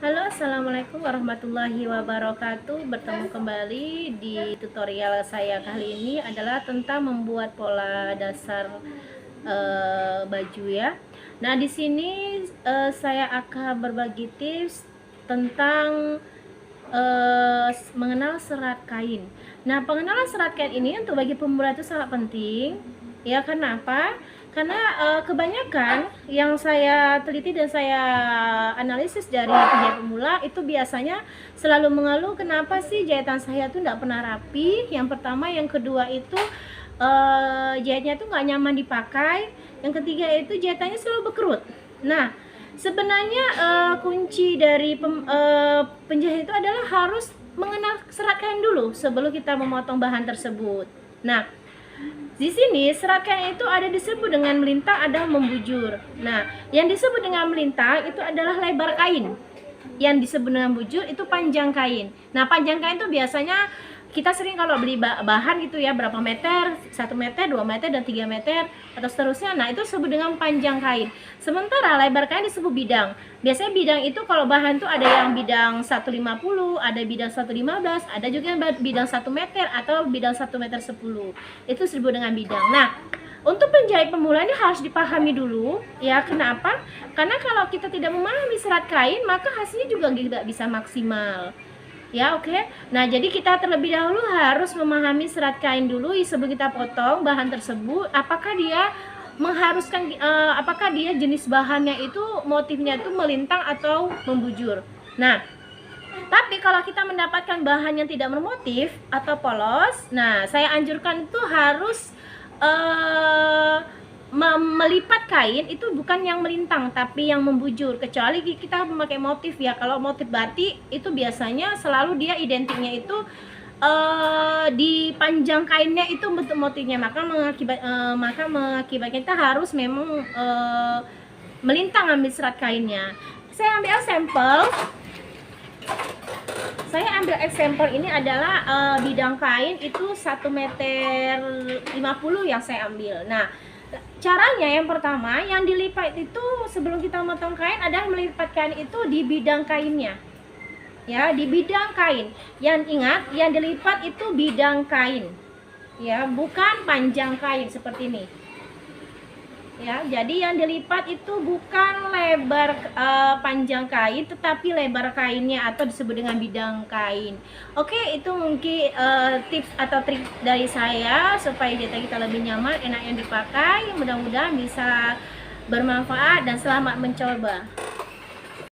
Halo, assalamualaikum warahmatullahi wabarakatuh. Bertemu kembali di tutorial saya kali ini adalah tentang membuat pola dasar baju ya. Nah, di sini saya akan berbagi tips tentang mengenal serat kain. Nah, pengenalan serat kain ini untuk bagi pemula itu sangat penting. Ya, kenapa? Karena kebanyakan yang saya teliti dan saya analisis dari penjahit pemula itu biasanya selalu mengeluh kenapa sih jahitan saya tuh nggak pernah rapi. Yang pertama, yang kedua itu jahitnya tuh nggak nyaman dipakai. Yang ketiga itu jahitannya selalu berkerut. Nah, sebenarnya kunci dari penjahit itu adalah harus mengenal serat kain dulu sebelum kita memotong bahan tersebut. Nah, di sini serat kain itu ada disebut dengan melintang, ada membujur. Nah, yang disebut dengan melintang itu adalah lebar kain. Yang disebut dengan bujur itu panjang kain. Nah, panjang kain itu biasanya kita sering kalau beli bahan gitu ya, berapa meter, 1 meter, 2 meter, dan 3 meter, atau seterusnya. Nah, itu disebut dengan panjang kain. Sementara lebar kain disebut bidang. Biasanya bidang itu kalau bahan tuh ada yang bidang 150, ada bidang 115, ada juga yang bidang 1 meter, atau bidang 1 meter 10. Itu disebut dengan bidang. Nah, untuk penjahit pemula ini harus dipahami dulu ya. Kenapa? Karena kalau kita tidak memahami serat kain, maka hasilnya juga tidak bisa maksimal. Ya, oke. Nah, jadi kita terlebih dahulu harus memahami serat kain dulu sebelum kita potong bahan tersebut. Apakah dia mengharuskan, apakah dia jenis bahannya itu motifnya itu melintang atau membujur. Nah, tapi kalau kita mendapatkan bahan yang tidak bermotif atau polos, nah saya anjurkan itu harus melipat kain itu bukan yang melintang tapi yang membujur, kecuali kita memakai motif ya. Kalau motif batik itu biasanya selalu dia identiknya itu di panjang kainnya itu bentuk motifnya, maka mengakibatkan kita harus memang melintang ambil serat kainnya. Saya ambil sampel ini adalah bidang kain itu 1 meter 50 yang saya ambil. Nah, caranya yang pertama, yang dilipat itu sebelum kita motong kain adalah melipat kain itu di bidang kainnya. Ya, di bidang kain. Yang ingat, yang dilipat itu bidang kain. Ya, bukan panjang kain seperti ini. Ya, jadi yang dilipat itu bukan lebar panjang kain, tetapi lebar kainnya atau disebut dengan bidang kain. Oke, itu mungkin tips atau trik dari saya supaya jahitan kita lebih nyaman, enak yang dipakai. Mudah-mudahan bisa bermanfaat dan selamat mencoba.